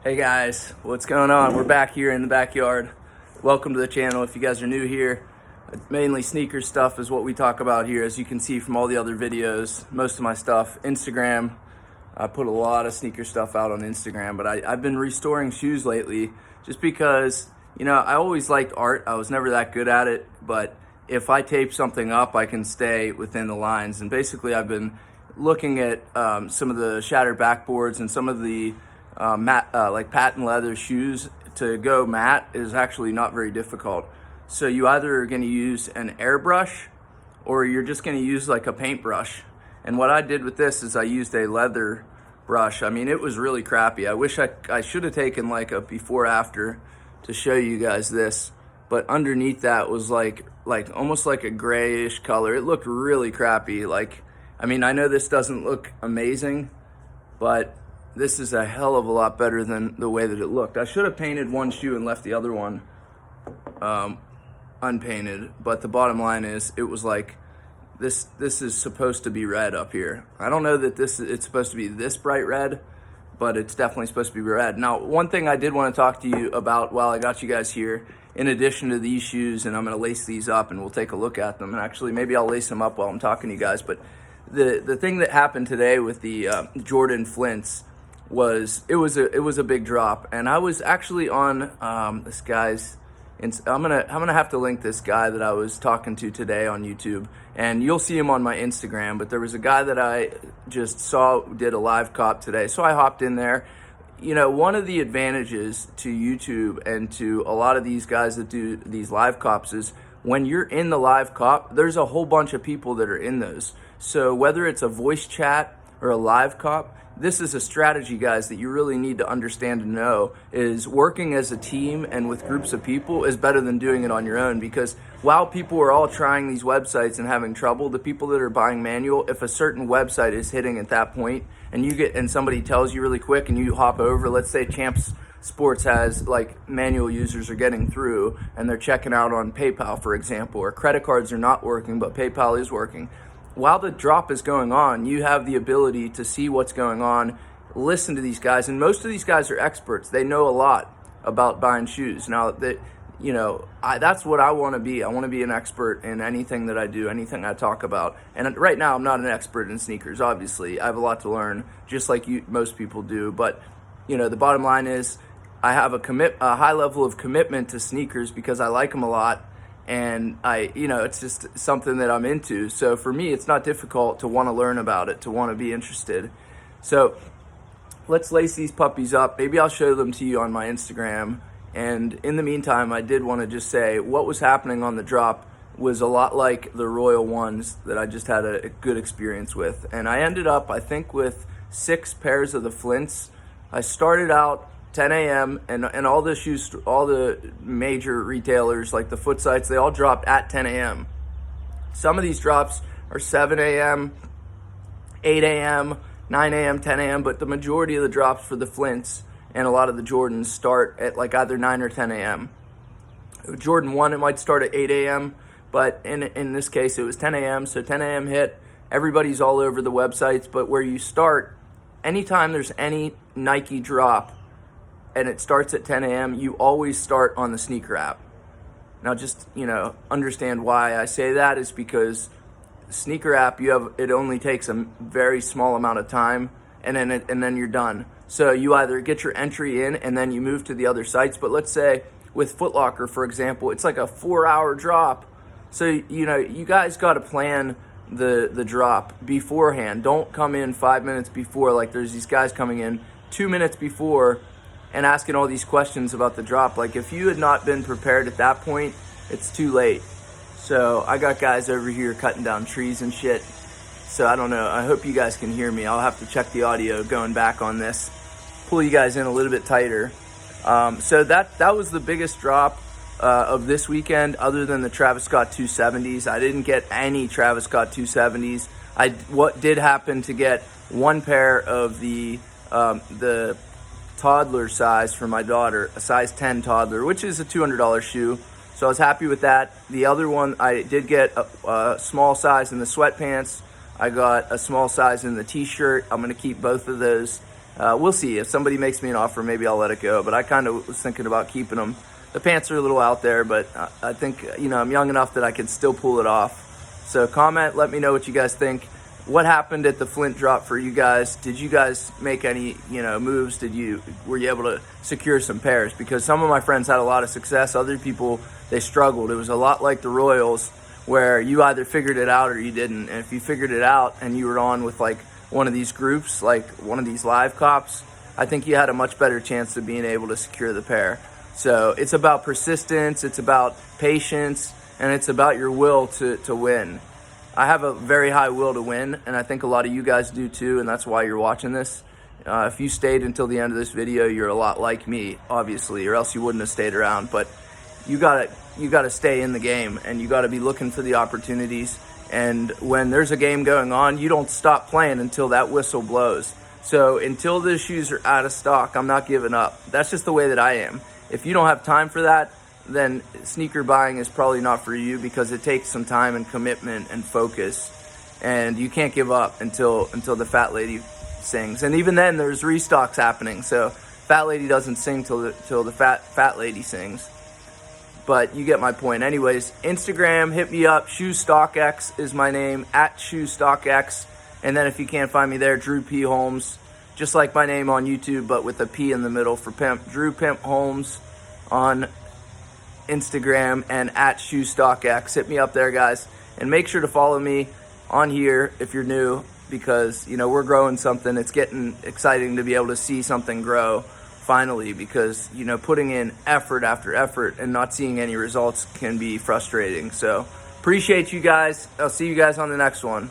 Hey guys, what's going on? We're back here in the backyard. Welcome to the channel. If you guys are new here, mainly sneaker stuff is what we talk about here. As you can see from all the other videos, most of my stuff, Instagram, I put a lot of sneaker stuff out on Instagram, but I've been restoring shoes lately just because, I always liked art. I was never that good at it, but if I tape something up, I can stay within the lines. And basically I've been looking at some of the shattered backboards and some of the like patent leather shoes. To go matte is actually not very difficult. So you either are going to use an airbrush or you're just going to use like a paintbrush. And what I did with this is I used a leather brush. I mean, it was really crappy. I wish I should have taken like a before after to show you guys this, but underneath that was like almost like a grayish color. It looked really crappy. I know this doesn't look amazing, but this is a hell of a lot better than the way that it looked. I should have painted one shoe and left the other one unpainted, but the bottom line is it was like this is supposed to be red up here. I don't know that it's supposed to be this bright red, but it's definitely supposed to be red. Now, one thing I did want to talk to you about while I got you guys here, in addition to these shoes, and I'm going to lace these up and we'll take a look at them, and actually maybe I'll lace them up while I'm talking to you guys, but the thing that happened today with the Jordan Flints was it was a big drop. And I was actually on this guy's, I'm gonna have to link this guy that I was talking to today on YouTube, and you'll see him on my Instagram. But there was a guy that I just saw did a live cop today, so I hopped in there. One of the advantages to YouTube and to a lot of these guys that do these live cops is when you're in the live cop, there's a whole bunch of people that are in those. So whether it's a voice chat or a live cop, this is a strategy, guys, that you really need to understand and know, is working as a team and with groups of people is better than doing it on your own. Because while people are all trying these websites and having trouble, the people that are buying manual, if a certain website is hitting at that point and somebody tells you really quick and you hop over, let's say Champs Sports has like manual users are getting through and they're checking out on PayPal, for example, or credit cards are not working, but PayPal is working. While the drop is going on, you have the ability to see what's going on, listen to these guys, and most of these guys are experts. They know a lot about buying shoes. Now, that's what I want to be. I want to be an expert in anything that I do, anything I talk about. And right now, I'm not an expert in sneakers, obviously. I have a lot to learn, just like most people do. But, the bottom line is I have a high level of commitment to sneakers because I like them a lot. And it's just something that I'm into. So for me, it's not difficult to want to learn about it, to want to be interested. So let's lace these puppies up. Maybe I'll show them to you on my Instagram. And in the meantime, I did want to just say what was happening on the drop was a lot like the Royal ones that I just had a good experience with. And I ended up, I think, with 6 pairs of the Flints. I started out 10 a.m. and all the shoes, all the major retailers like the foot sites, they all dropped at 10 a.m. Some of these drops are 7 a.m., 8 a.m., 9 a.m., 10 a.m., but the majority of the drops for the Flints and a lot of the Jordans start at like either 9 or 10 a.m. Jordan 1, it might start at 8 a.m., but in this case, it was 10 a.m., so 10 a.m. hit. Everybody's all over the websites, but where you start, anytime there's any Nike drop, and it starts at 10 a.m., you always start on the sneaker app. Now just, understand why I say that is because sneaker app, it only takes a very small amount of time and then you're done. So you either get your entry in and then you move to the other sites. But let's say with Foot Locker, for example, it's like a 4-hour drop. So, you guys got to plan the drop beforehand. Don't come in 5 minutes before, like there's these guys coming in 2 minutes before and asking all these questions about the drop. Like if you had not been prepared at that point, it's too late. So I got guys over here cutting down trees and shit. So I don't know, I hope you guys can hear me. I'll have to check the audio going back on this, pull you guys in a little bit tighter. So that was the biggest drop of this weekend, other than the Travis Scott 270s. I didn't get any Travis Scott 270s. What did happen to get one pair of the toddler size for my daughter, a size 10 toddler, which is a $200 shoe. So I was happy with that. The other one, I did get a small size in the sweatpants. I got a small size in the t-shirt. I'm going to keep both of those. We'll see. If somebody makes me an offer, maybe I'll let it go. But I kind of was thinking about keeping them. The pants are a little out there, but I think, I'm young enough that I can still pull it off. So comment, let me know what you guys think. What happened at the Flint drop for you guys? Did you guys make any, moves? Were you able to secure some pairs? Because some of my friends had a lot of success. Other people, they struggled. It was a lot like the Royals, where you either figured it out or you didn't. And if you figured it out and you were on with like one of these groups, like one of these live cops, I think you had a much better chance of being able to secure the pair. So it's about persistence, it's about patience, and it's about your will to win. I have a very high will to win, and I think a lot of you guys do too, and that's why you're watching this. If you stayed until the end of this video, you're a lot like me, obviously, or else you wouldn't have stayed around. But you gotta stay in the game, and you gotta be looking for the opportunities. And when there's a game going on, you don't stop playing until that whistle blows. So until the shoes are out of stock, I'm not giving up. That's just the way that I am. If you don't have time for that, then sneaker buying is probably not for you, because it takes some time and commitment and focus, and you can't give up until the fat lady sings. And even then, there's restocks happening. So fat lady doesn't sing till the fat lady sings. But you get my point. Anyways, Instagram, hit me up. ShoeStockX is my name, at ShoeStockX. And then if you can't find me there, Drew P. Holmes, just like my name on YouTube, but with a P in the middle for pimp. Drew Pimp Holmes on Instagram, and at ShoeStockX. Hit me up there, guys. And make sure to follow me on here if you're new, because, we're growing something. It's getting exciting to be able to see something grow finally, because, putting in effort after effort and not seeing any results can be frustrating. So appreciate you guys. I'll see you guys on the next one.